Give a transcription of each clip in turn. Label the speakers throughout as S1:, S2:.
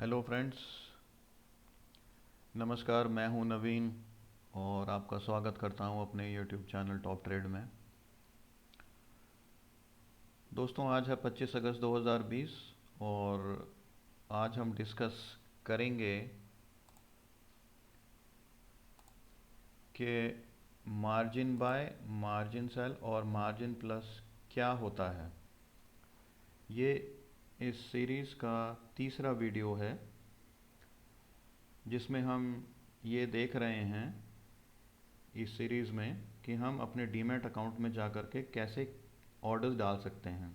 S1: Hello friends, नमस्कार। मैं हूं नवीन और आपका स्वागत करता हूं अपने यूट्यूब चैनल टॉप ट्रेड में। दोस्तों, आज है 25 अगस्त 2020 और आज हम डिस्कस करेंगे कि मार्जिन बाय, मार्जिन सेल और मार्जिन प्लस क्या होता है। ये इस सीरीज़ का तीसरा वीडियो है जिसमें हम ये देख रहे हैं इस सीरीज़ में कि हम अपने डीमैट अकाउंट में जा कर के कैसे ऑर्डर्स डाल सकते हैं।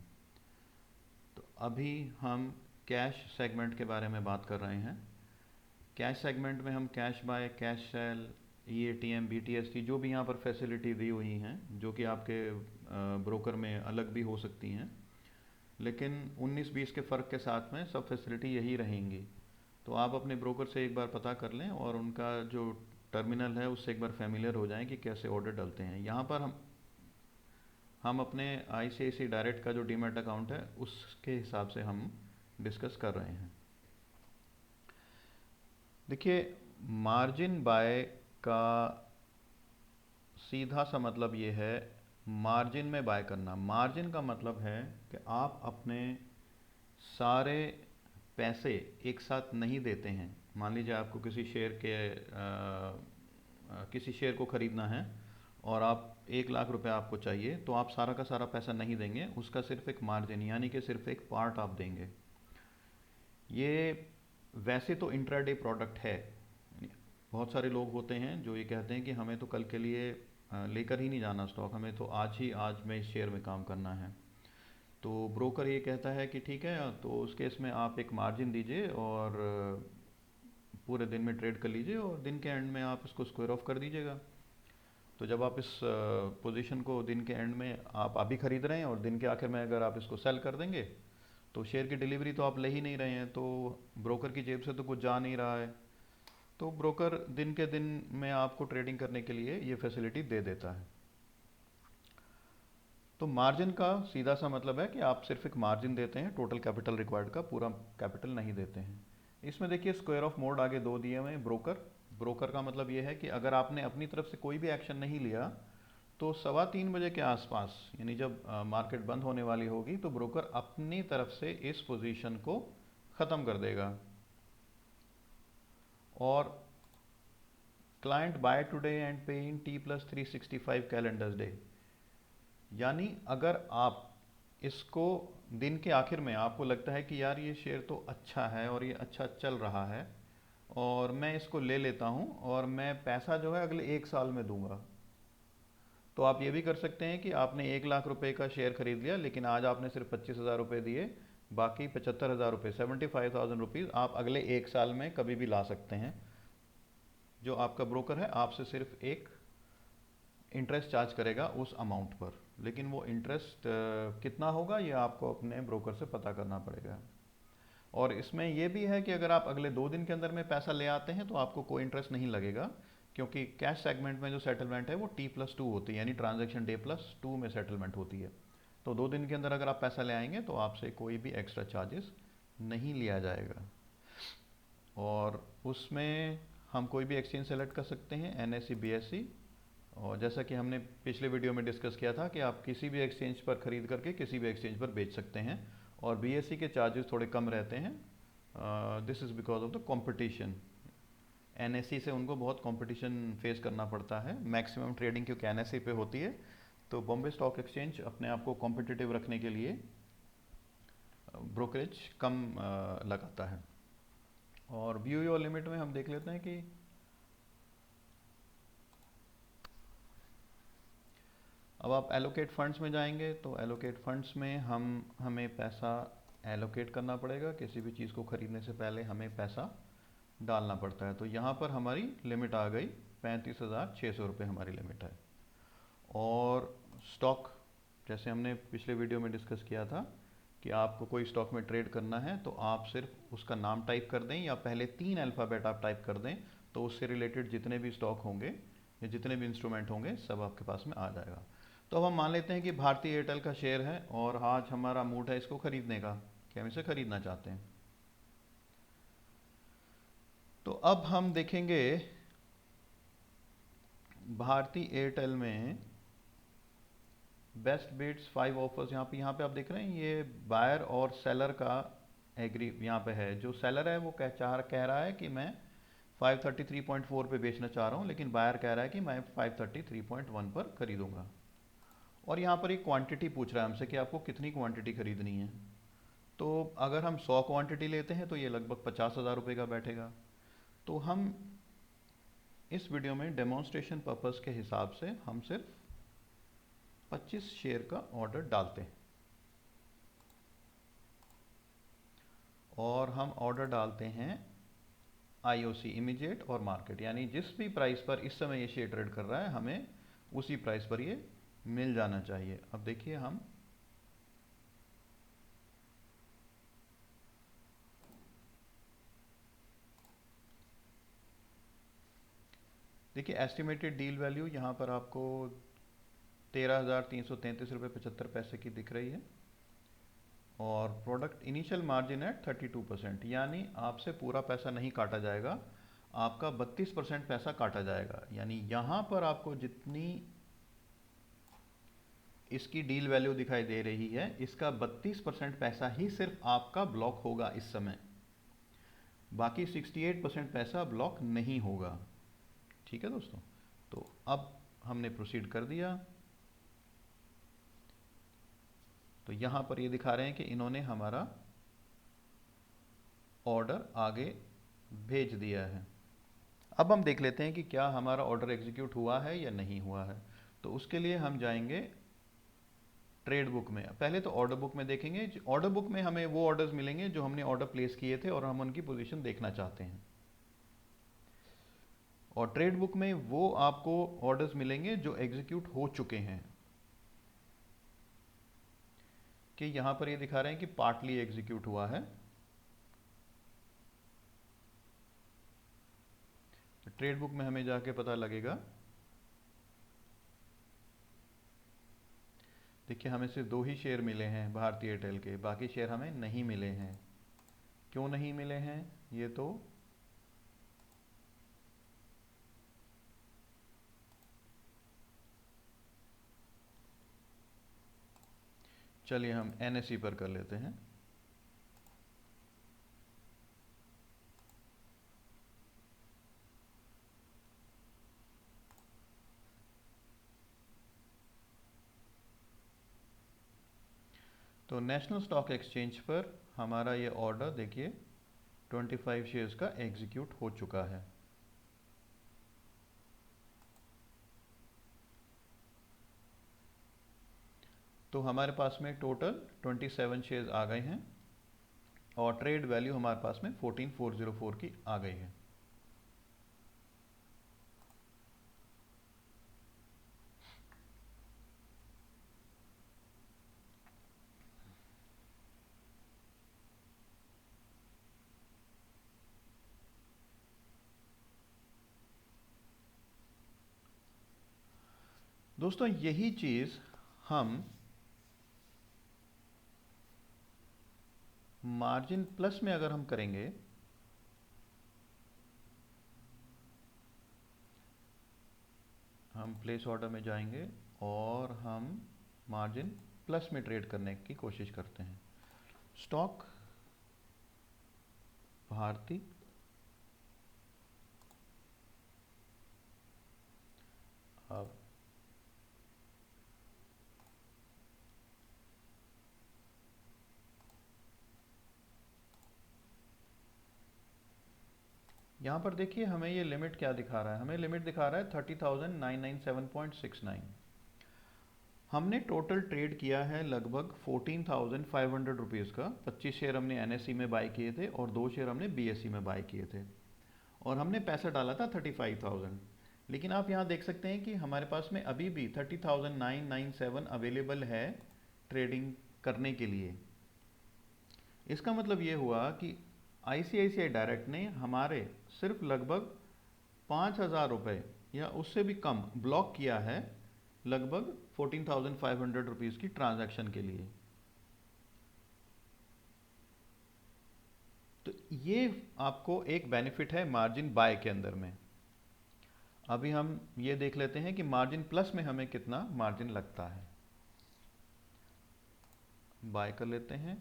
S1: तो अभी हम कैश सेगमेंट के बारे में बात कर रहे हैं। कैश सेगमेंट में हम cash by, cash cell, EATM, BTST जो भी यहाँ पर फैसिलिटी दी हुई हैं, जो कि आपके ब्रोकर में अलग भी हो सकती हैं, लेकिन 19-20 के फ़र्क के साथ में सब फैसिलिटी यही रहेंगी। तो आप अपने ब्रोकर से एक बार पता कर लें और उनका जो टर्मिनल है उससे एक बार फेमिलियर हो जाएं कि कैसे ऑर्डर डलते हैं। यहाँ पर हम अपने ICICI डायरेक्ट का जो डीमैट अकाउंट है उसके हिसाब से हम डिस्कस कर रहे हैं। देखिए, मार्जिन बाय का सीधा सा मतलब ये है मार्जिन में बाय करना। मार्जिन का मतलब है कि आप अपने सारे पैसे एक साथ नहीं देते हैं। मान लीजिए आपको किसी शेयर को ख़रीदना है और आप 1 लाख रुपए आपको चाहिए, तो आप सारा का सारा पैसा नहीं देंगे, उसका सिर्फ एक मार्जिन यानी कि सिर्फ एक पार्ट आप देंगे। ये वैसे तो इंट्राडे प्रोडक्ट है। बहुत सारे लोग होते हैं जो ये कहते हैं कि हमें तो कल के लिए लेकर ही नहीं जाना स्टॉक, हमें तो आज में इस शेयर में काम करना है। तो ब्रोकर ये कहता है कि ठीक है, तो उस केस में आप एक मार्जिन दीजिए और पूरे दिन में ट्रेड कर लीजिए और दिन के एंड में आप इसको स्क्वायर ऑफ कर दीजिएगा। तो जब आप इस पोजीशन को दिन के एंड में आप अभी खरीद रहे हैं और दिन के आखिर में अगर आप इसको सेल कर देंगे तो शेयर की डिलीवरी तो आप ले ही नहीं रहे हैं, तो ब्रोकर की जेब से तो कुछ जा नहीं रहा है। तो ब्रोकर दिन के दिन में आपको ट्रेडिंग करने के लिए ये फैसिलिटी दे देता है। तो मार्जिन का सीधा सा मतलब है कि आप सिर्फ एक मार्जिन देते हैं, टोटल कैपिटल रिक्वायर्ड का पूरा कैपिटल नहीं देते हैं। इसमें देखिए स्क्वायर ऑफ मोड आगे दो दिए हुए हैं। ब्रोकर का मतलब ये है कि अगर आपने अपनी तरफ से कोई भी एक्शन नहीं लिया तो 3:15 बजे के आसपास, यानी जब मार्केट बंद होने वाली होगी, तो ब्रोकर अपनी तरफ से इस पोजीशन को ख़त्म कर देगा। और क्लाइंट बाय टुडे एंड पे इन T+365 कैलेंडर डे, यानी अगर आप इसको दिन के आखिर में आपको लगता है कि यार ये शेयर तो अच्छा है और ये अच्छा चल रहा है और मैं इसको ले लेता हूँ और मैं पैसा जो है अगले 1 साल में दूंगा, तो आप ये भी कर सकते हैं कि आपने 1 लाख रुपए का शेयर खरीद लिया, लेकिन आज आपने सिर्फ 25,000 रुपये दिए, बाकी 75,000 रुपये, 75,000 रुपीज़ आप अगले 1 साल में कभी भी ला सकते हैं। जो आपका ब्रोकर है आपसे सिर्फ एक इंटरेस्ट चार्ज करेगा उस अमाउंट पर, लेकिन वो इंटरेस्ट कितना होगा ये आपको अपने ब्रोकर से पता करना पड़ेगा। और इसमें यह भी है कि अगर आप अगले 2 दिन के अंदर में पैसा ले आते हैं तो आपको कोई इंटरेस्ट नहीं लगेगा, क्योंकि कैश सेगमेंट में जो सेटलमेंट है वो T+2 होती है, यानी ट्रांजैक्शन डे+2 में सेटलमेंट होती है। तो 2 दिन के अंदर अगर आप पैसा ले आएंगे तो आपसे कोई भी एक्स्ट्रा चार्जेस नहीं लिया जाएगा। और उसमें हम कोई भी एक्सचेंज सेलेक्ट कर सकते हैं, NSE, BSE, और जैसा कि हमने पिछले वीडियो में डिस्कस किया था कि आप किसी भी एक्सचेंज पर खरीद करके किसी भी एक्सचेंज पर बेच सकते हैं, और BSE के चार्जेस थोड़े कम रहते हैं। This is because of the competition. NSE से उनको बहुत कंपटीशन फेस करना पड़ता है, मैक्सिमम ट्रेडिंग क्योंकि NSE पे होती है। तो बॉम्बे स्टॉक एक्सचेंज अपने आप को कॉम्पिटिटिव रखने के लिए ब्रोकरेज कम लगाता है। और BOE और लिमिट में हम देख लेते हैं कि अब आप एलोकेट फंड्स में जाएंगे तो एलोकेट फंड्स में हमें पैसा एलोकेट करना पड़ेगा। किसी भी चीज़ को खरीदने से पहले हमें पैसा डालना पड़ता है। तो यहाँ पर हमारी लिमिट आ गई 35,600 रुपये हमारी लिमिट है। और स्टॉक, जैसे हमने पिछले वीडियो में डिस्कस किया था कि आपको कोई स्टॉक में ट्रेड करना है तो आप सिर्फ उसका नाम टाइप कर दें या पहले 3 अल्फ़ाबेट आप टाइप कर दें, तो उससे रिलेटेड जितने भी स्टॉक होंगे या जितने भी इंस्ट्रूमेंट होंगे सब आपके पास में आ जाएगा। तो अब हम मान लेते हैं कि भारतीय एयरटेल का शेयर है और आज हमारा मूड है इसको खरीदने का, कि हम इसे खरीदना चाहते हैं। तो अब हम देखेंगे भारती एयरटेल में बेस्ट बिड्स 5 ऑफर्स। यहाँ पे आप देख रहे हैं ये बायर और सेलर का एग्री यहाँ पे है। जो सेलर है वो कह रहा है कि मैं 533.4 पे बेचना चाह रहा हूँ, लेकिन बायर कह रहा है कि मैं 533.1 पर खरीदूंगा। और यहाँ पर एक क्वांटिटी पूछ रहा है हमसे कि आपको कितनी क्वांटिटी खरीदनी है। तो अगर हम 100 क्वांटिटी लेते हैं तो ये लगभग 50,000 रुपये का बैठेगा। तो हम इस वीडियो में डेमोन्स्ट्रेशन पर्पस के हिसाब से हम सिर्फ 25 शेयर का ऑर्डर डालते हैं और हम ऑर्डर डालते हैं आईओसी इमीडिएट और मार्केट, यानी जिस भी प्राइस पर इस समय ये शेयर ट्रेड कर रहा है हमें उसी प्राइस पर ये मिल जाना चाहिए। अब देखिए हम देखिए एस्टिमेटेड डील वैल्यू यहाँ पर आपको 13,333.75 की दिख रही है और प्रोडक्ट इनिशियल मार्जिन है 32%, यानी आपसे पूरा पैसा नहीं काटा जाएगा, आपका 32% पैसा काटा जाएगा। यानी यहाँ पर आपको जितनी इसकी डील वैल्यू दिखाई दे रही है इसका 32% पैसा ही सिर्फ आपका ब्लॉक होगा इस समय, बाकी 68% पैसा ब्लॉक नहीं होगा। ठीक है दोस्तों, तो अब हमने प्रोसीड कर दिया। तो यहां पर ये दिखा रहे हैं कि इन्होंने हमारा ऑर्डर आगे भेज दिया है। अब हम देख लेते हैं कि क्या हमारा ऑर्डर एग्जीक्यूट हुआ है या नहीं हुआ है। तो उसके लिए हम जाएंगे ट्रेड बुक में। पहले तो ऑर्डर बुक में देखेंगे। ऑर्डर बुक में हमें वो ऑर्डर्स मिलेंगे जो हमने ऑर्डर प्लेस किए थे और हम उनकी पोजीशन देखना चाहते हैं। और ट्रेड बुक में वो आपको ऑर्डर्स मिलेंगे जो एग्जीक्यूट हो चुके हैं, कि यहां पर ये दिखा रहे हैं कि पार्टली एग्जीक्यूट हुआ है। ट्रेड बुक में हमें जाके पता लगेगा। देखिए हमें सिर्फ 2 ही शेयर मिले हैं भारती एयरटेल के, बाकी शेयर हमें नहीं मिले हैं। क्यों नहीं मिले हैं ये तो चलिए हम एनएसई पर कर लेते हैं। तो नेशनल स्टॉक एक्सचेंज पर हमारा ये ऑर्डर देखिए 25 शेयर्स का एग्जीक्यूट हो चुका है। तो हमारे पास में टोटल 27 शेयर्स आ गए हैं और ट्रेड वैल्यू हमारे पास में 14,404 की आ गई है। दोस्तों यही चीज हम मार्जिन प्लस में अगर हम करेंगे हम प्लेस ऑर्डर में जाएंगे और हम मार्जिन प्लस में ट्रेड करने की कोशिश करते हैं। स्टॉक भारती अब यहाँ पर देखिए हमें ये लिमिट क्या दिखा रहा है। हमें लिमिट दिखा रहा है 30,997.69। हमने टोटल ट्रेड किया है लगभग 14,500 रुपीज़ का। 25 शेयर हमने एनएसई में बाय किए थे और 2 शेयर हमने बीएसई में बाय किए थे और हमने पैसा डाला था 35,000। लेकिन आप यहाँ देख सकते हैं कि हमारे पास में अभी भी 30,997 अवेलेबल है ट्रेडिंग करने के लिए। इसका मतलब ये हुआ कि आईसीआईसीआई डायरेक्ट ने हमारे सिर्फ लगभग 5,000 रुपये या उससे भी कम ब्लॉक किया है लगभग 14,500 रुपीज़ की ट्रांजैक्शन के लिए। तो ये आपको एक बेनिफिट है मार्जिन बाय के अंदर में। अभी हम ये देख लेते हैं कि मार्जिन प्लस में हमें कितना मार्जिन लगता है। बाय कर लेते हैं,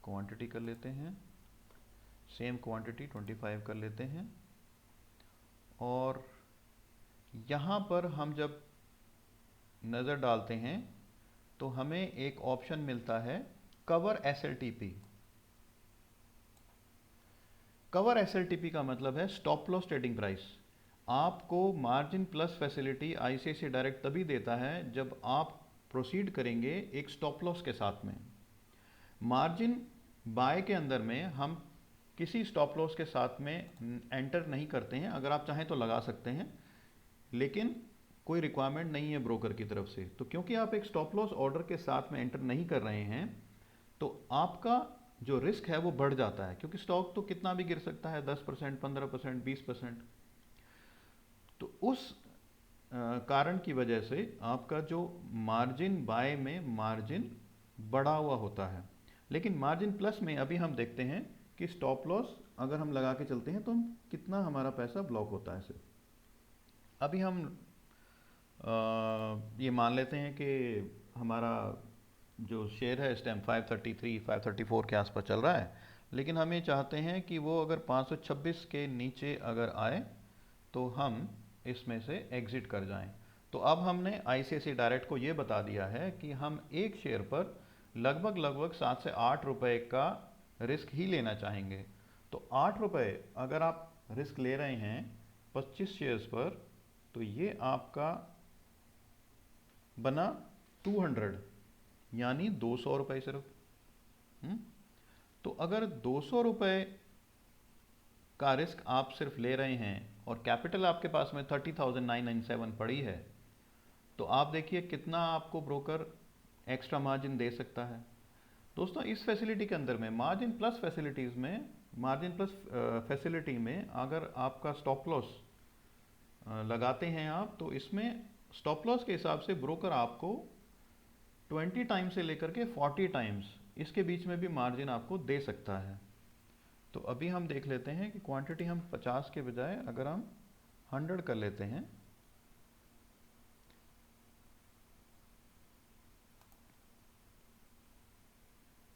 S1: क्वांटिटी कर लेते हैं, सेम क्वांटिटी 25 कर लेते हैं, और यहाँ पर हम जब नज़र डालते हैं तो हमें एक ऑप्शन मिलता है कवर एसएलटीपी। कवर एसएलटीपी का मतलब है स्टॉप लॉस ट्रेडिंग प्राइस। आपको margin plus facility ICICI direct तभी देता है जब आप प्रोसीड करेंगे एक स्टॉप लॉस के साथ में। मार्जिन बाय के अंदर में हम किसी स्टॉप लॉस के साथ में एंटर नहीं करते हैं। अगर आप चाहें तो लगा सकते हैं, लेकिन कोई रिक्वायरमेंट नहीं है ब्रोकर की तरफ से। तो क्योंकि आप एक स्टॉप लॉस ऑर्डर के साथ में एंटर नहीं कर रहे हैं, तो आपका जो रिस्क है वो बढ़ जाता है, क्योंकि स्टॉक तो कितना भी गिर सकता है, 10%, 15%, 20%। तो उस कारण की वजह से आपका जो मार्जिन बाय में मार्जिन बढ़ा हुआ होता है। लेकिन मार्जिन प्लस में अभी हम देखते हैं कि स्टॉप लॉस अगर हम लगा के चलते हैं तो हम कितना हमारा पैसा ब्लॉक होता है सिर्फ। अभी हम ये मान लेते हैं कि हमारा जो शेयर है इस टाइम 533 534 के आसपास चल रहा है, लेकिन हम ये चाहते हैं कि वो अगर 526 के नीचे अगर आए तो हम इसमें से एग्जिट कर जाएं। तो अब हमने आईसीआईसीआई डायरेक्ट को ये बता दिया है कि हम एक शेयर पर लगभग लगभग 7 से 8 रुपए का रिस्क ही लेना चाहेंगे। तो 8 रुपए अगर आप रिस्क ले रहे हैं 25 शेयर्स पर, तो ये आपका बना 200, यानी 200 रुपये सिर्फ। तो अगर 200 रुपये का रिस्क आप सिर्फ ले रहे हैं और कैपिटल आपके पास में 30,997 पड़ी है, तो आप देखिए कितना आपको ब्रोकर एक्स्ट्रा मार्जिन दे सकता है। दोस्तों, इस फैसिलिटी के अंदर में मार्जिन प्लस फैसिलिटीज़ में, मार्जिन प्लस फैसिलिटी में अगर आपका स्टॉप लॉस लगाते हैं आप, तो इसमें स्टॉप लॉस के हिसाब से ब्रोकर आपको 20 टाइम्स से लेकर के 40 टाइम्स इसके बीच में भी मार्जिन आपको दे सकता है। तो अभी हम देख लेते हैं कि क्वांटिटी हम 50 के बजाय अगर हम 100 कर लेते हैं,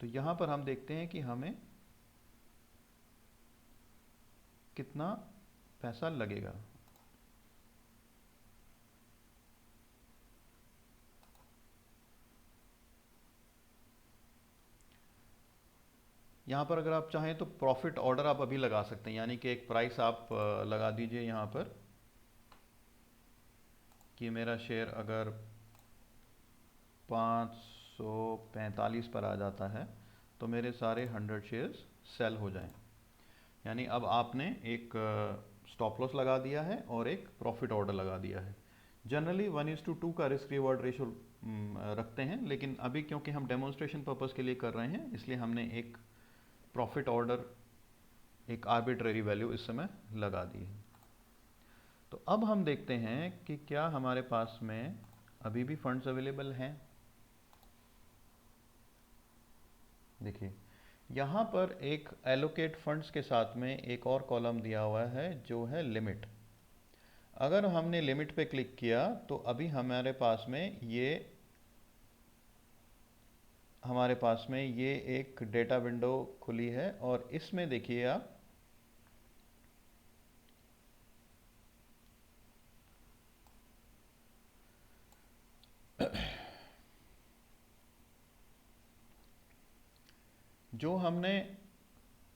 S1: तो यहाँ पर हम देखते हैं कि हमें कितना पैसा लगेगा। यहाँ पर अगर आप चाहें तो प्रॉफिट ऑर्डर आप अभी लगा सकते हैं, यानी कि एक प्राइस आप लगा दीजिए यहाँ पर कि मेरा शेयर अगर 545 पर आ जाता है तो मेरे सारे 100 शेयर्स सेल हो जाएं। यानी अब आपने एक स्टॉप लॉस लगा दिया है और एक प्रॉफिट ऑर्डर लगा दिया है। जनरली 1:2 का रिस्क रिवॉर्ड रेशो रखते हैं, लेकिन अभी क्योंकि हम डेमोन्स्ट्रेशन पर्पस के लिए कर रहे हैं, इसलिए हमने एक प्रॉफिट ऑर्डर, एक आर्बिट्रेरी वैल्यू इस समय लगा दी है। तो अब हम देखते हैं कि क्या हमारे पास में अभी भी फंड्स अवेलेबल हैं। देखिए, यहाँ पर एक एलोकेट फंड्स के साथ में एक और कॉलम दिया हुआ है जो है लिमिट। अगर हमने लिमिट पे क्लिक किया तो अभी हमारे पास में ये एक डेटा विंडो खुली है, और इसमें देखिए आप जो हमने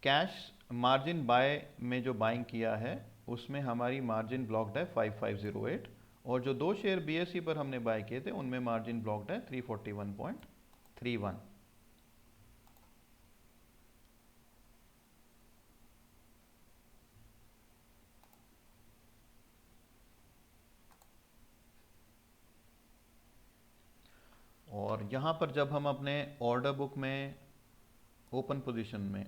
S1: कैश मार्जिन बाय में जो बाइंग किया है उसमें हमारी मार्जिन ब्लॉक्ड है 5508, और जो 2 शेयर बीएसई पर हमने बाय किए थे उनमें मार्जिन ब्लॉक्ड है 341.31। और यहाँ पर जब हम अपने ऑर्डर बुक में ओपन पोजीशन में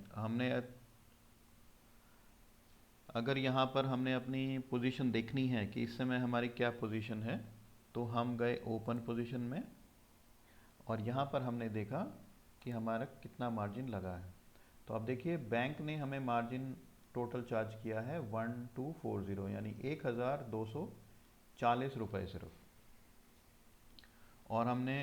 S1: अगर यहाँ पर हमने अपनी पोजीशन देखनी है कि इस समय हमारी क्या पोजीशन है, तो हम गए ओपन पोजीशन में और यहाँ पर हमने देखा कि हमारा कितना मार्जिन लगा है। तो आप देखिए बैंक ने हमें मार्जिन टोटल चार्ज किया है 1240, यानी 1240 रुपये सिर्फ। और हमने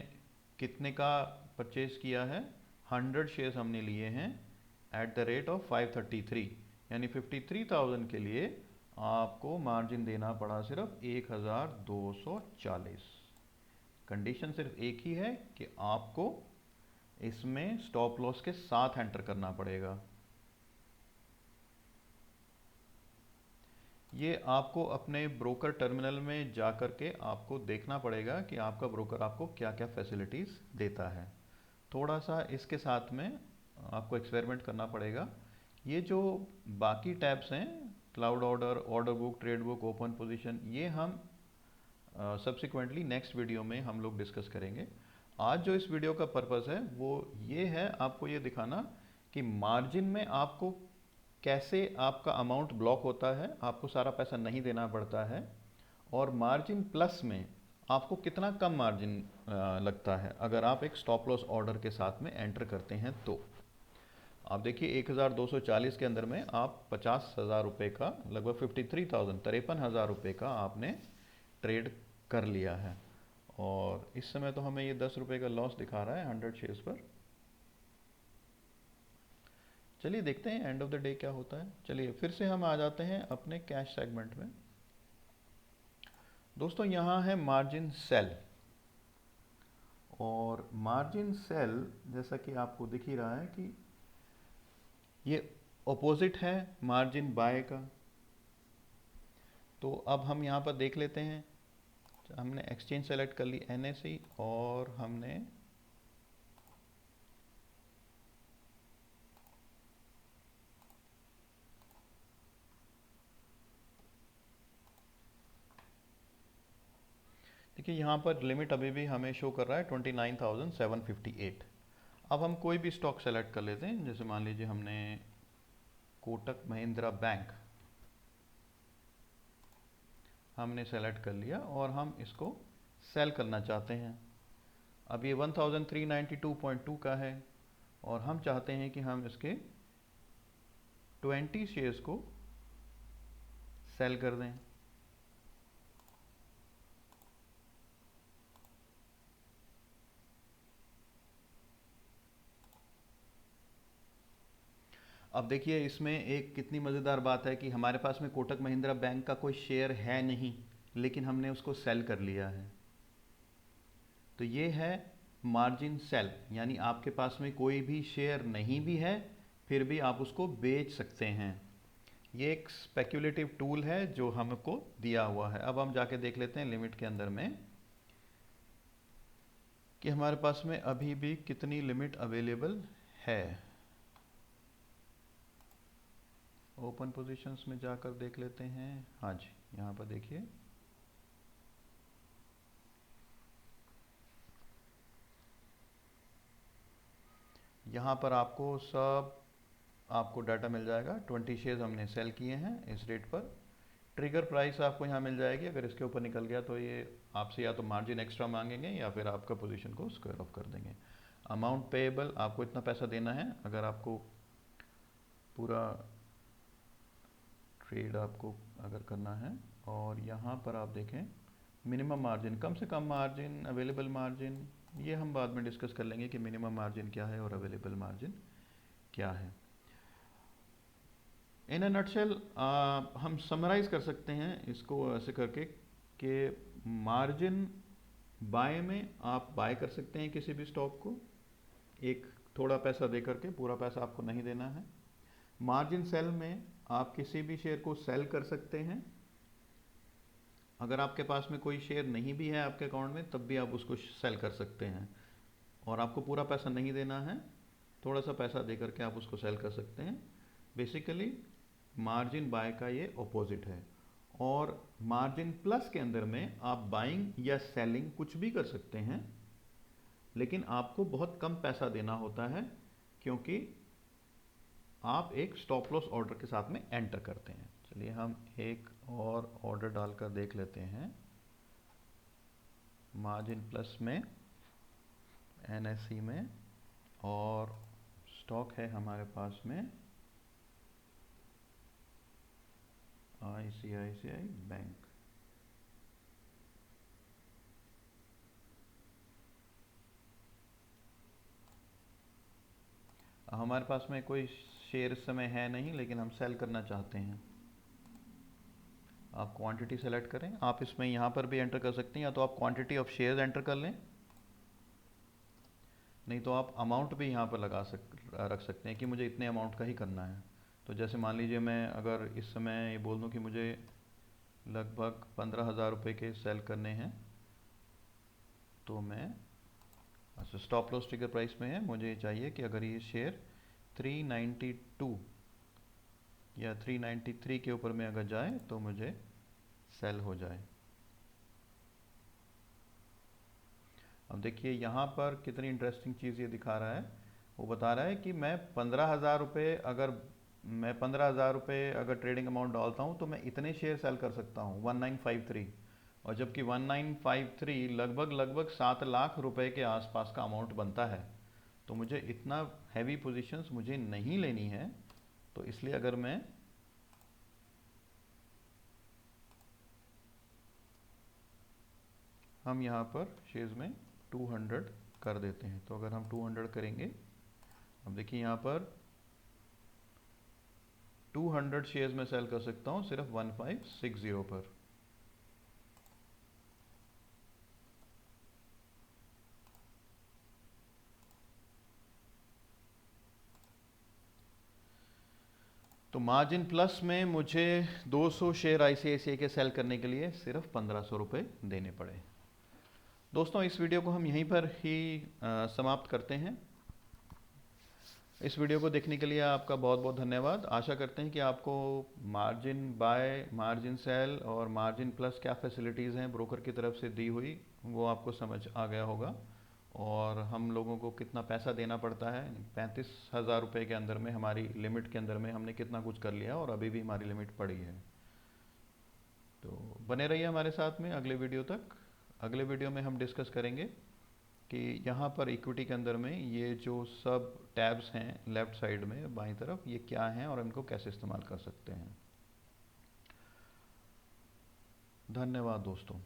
S1: कितने का परचेज किया है? 100 शेयर्स हमने लिए हैं एट द रेट ऑफ 533, यानी 53,000 के लिए आपको मार्जिन देना पड़ा सिर्फ 1240। कंडीशन सिर्फ एक ही है कि आपको इसमें स्टॉप लॉस के साथ एंटर करना पड़ेगा। ये आपको अपने ब्रोकर टर्मिनल में जा कर के आपको देखना पड़ेगा कि आपका ब्रोकर आपको क्या क्या फैसिलिटीज़ देता है। थोड़ा सा इसके साथ में आपको एक्सपेरिमेंट करना पड़ेगा। ये जो बाकी टैब्स हैं, cloud order, order book, trade book, open position, ये हम सब्सिक्वेंटली नेक्स्ट वीडियो में हम लोग डिस्कस करेंगे। आज जो इस वीडियो का पर्पस है वो ये है, आपको ये दिखाना कि मार्जिन में आपको कैसे आपका अमाउंट ब्लॉक होता है, आपको सारा पैसा नहीं देना पड़ता है, और मार्जिन प्लस में आपको कितना कम मार्जिन लगता है अगर आप एक स्टॉप लॉस ऑर्डर के साथ में एंटर करते हैं। तो आप देखिए 1240 के अंदर में आप 50,000 रुपये का, लगभग 53,000, 53,000 रुपये का आपने ट्रेड कर लिया है। और इस समय तो हमें ये 10 रुपये का लॉस दिखा रहा है 100 शेयर्स पर। चलिए देखते हैं एंड ऑफ द डे क्या होता है। चलिए फिर से हम आ जाते हैं अपने कैश सेगमेंट में। दोस्तों यहाँ है मार्जिन सेल, और मार्जिन सेल जैसा कि आपको दिख ही रहा है कि ये ऑपोजिट है मार्जिन बाय का। तो अब हम यहाँ पर देख लेते हैं, हमने एक्सचेंज सेलेक्ट कर ली NSE, और हमने देखिए यहाँ पर लिमिट अभी भी हमें शो कर रहा है 29,758। अब हम कोई भी स्टॉक सेलेक्ट कर लेते हैं, जैसे मान लीजिए हमने कोटक महिंद्रा बैंक हमने सेलेक्ट कर लिया और हम इसको सेल करना चाहते हैं। अब ये 1392.2 का है और हम चाहते हैं कि हम इसके 20 शेयर्स को सेल कर दें। अब देखिए इसमें एक कितनी मज़ेदार बात है कि हमारे पास में कोटक महिंद्रा बैंक का कोई शेयर है नहीं, लेकिन हमने उसको सेल कर लिया है। तो ये है मार्जिन सेल, यानी आपके पास में कोई भी शेयर नहीं भी है फिर भी आप उसको बेच सकते हैं। ये एक स्पेक्युलेटिव टूल है जो हमको दिया हुआ है। अब हम जाके देख लेते हैं लिमिट के अंदर में कि हमारे पास में अभी भी कितनी लिमिट अवेलेबल है। ओपन पोजीशंस में जाकर देख लेते हैं। हाँ जी, यहाँ पर देखिए यहाँ पर आपको डाटा मिल जाएगा। 20 शेयर्स हमने सेल किए हैं इस रेट पर। ट्रिगर प्राइस आपको यहाँ मिल जाएगी। अगर इसके ऊपर निकल गया तो ये आपसे या तो मार्जिन एक्स्ट्रा मांगेंगे या फिर आपका पोजीशन को स्क्वायर ऑफ कर देंगे। अमाउंट पेएबल, आपको इतना पैसा देना है अगर आपको पूरा ट्रेड आपको अगर करना है। और यहाँ पर आप देखें मिनिमम मार्जिन, कम से कम मार्जिन, अवेलेबल मार्जिन, ये हम बाद में डिस्कस कर लेंगे कि मिनिमम मार्जिन क्या है और अवेलेबल मार्जिन क्या है। इन अ नटशेल हम समराइज कर सकते हैं इसको ऐसे करके कि मार्जिन बाय में आप बाय कर सकते हैं किसी भी स्टॉक को, एक थोड़ा पैसा दे करके, पूरा पैसा आपको नहीं देना है। मार्जिन सेल में आप किसी भी शेयर को सेल कर सकते हैं। अगर आपके पास में कोई शेयर नहीं भी है आपके अकाउंट में तब भी आप उसको सेल कर सकते हैं, और आपको पूरा पैसा नहीं देना है, थोड़ा सा पैसा दे करके आप उसको सेल कर सकते हैं। बेसिकली मार्जिन बाय का ये ऑपोजिट है। और मार्जिन प्लस के अंदर में आप बाइंग या सेलिंग कुछ भी कर सकते हैं, लेकिन आपको बहुत कम पैसा देना होता है क्योंकि आप एक स्टॉप लॉस ऑर्डर के साथ में एंटर करते हैं। चलिए हम एक और ऑर्डर डालकर देख लेते हैं मार्जिन प्लस में, NSE में और स्टॉक है हमारे पास में ICICI बैंक। हमारे पास में कोई शेयर इस समय है नहीं, लेकिन हम सेल करना चाहते हैं। आप क्वांटिटी सेलेक्ट करें। आप इसमें यहाँ पर भी एंटर कर सकते हैं, या तो आप क्वांटिटी ऑफ शेयर्स एंटर कर लें, नहीं तो आप अमाउंट भी यहाँ पर रख सकते हैं कि मुझे इतने अमाउंट का ही करना है। तो जैसे मान लीजिए मैं अगर इस समय ये बोल दूँ कि मुझे लगभग 15,000 रुपये के सेल करने हैं, तो मैं अच्छा स्टॉप लॉस ट्रिगर प्राइस में है, मुझे चाहिए कि अगर ये शेयर 392 या 393 के ऊपर में अगर जाए तो मुझे सेल हो जाए। अब देखिए यहाँ पर कितनी इंटरेस्टिंग चीज़ ये दिखा रहा है। वो बता रहा है कि मैं 15,000 रुपये अगर ट्रेडिंग अमाउंट डालता हूँ तो मैं इतने शेयर सेल कर सकता हूँ 1953, और जबकि 1953 लगभग 7 लाख रुपए के आसपास का अमाउंट बनता है। तो मुझे इतना हैवी पोजीशंस मुझे नहीं लेनी है। तो इसलिए अगर मैं हम यहाँ पर शेयर्स में 200 कर देते हैं, तो अगर हम 200 करेंगे, अब देखिए यहाँ पर 200 शेयर्स में सेल कर सकता हूँ सिर्फ 1560 पर। तो मार्जिन प्लस में मुझे 200 शेयर ICICI के सेल करने के लिए सिर्फ 1500 रुपये देने पड़े। दोस्तों इस वीडियो को हम यहीं पर ही समाप्त करते हैं। इस वीडियो को देखने के लिए आपका बहुत बहुत धन्यवाद। आशा करते हैं कि आपको मार्जिन बाय, मार्जिन सेल और मार्जिन प्लस क्या फैसिलिटीज़ हैं ब्रोकर की तरफ से दी हुई, वो आपको समझ आ गया होगा। और हम लोगों को कितना पैसा देना पड़ता है, 35,000 रुपये के अंदर में, हमारी लिमिट के अंदर में हमने कितना कुछ कर लिया और अभी भी हमारी लिमिट पड़ी है। तो बने रहिए हमारे साथ में अगले वीडियो तक। अगले वीडियो में हम डिस्कस करेंगे कि यहाँ पर इक्विटी के अंदर में ये जो सब टैब्स हैं लेफ़्ट साइड में बाईं तरफ, ये क्या हैं और इनको कैसे इस्तेमाल कर सकते हैं। धन्यवाद दोस्तों।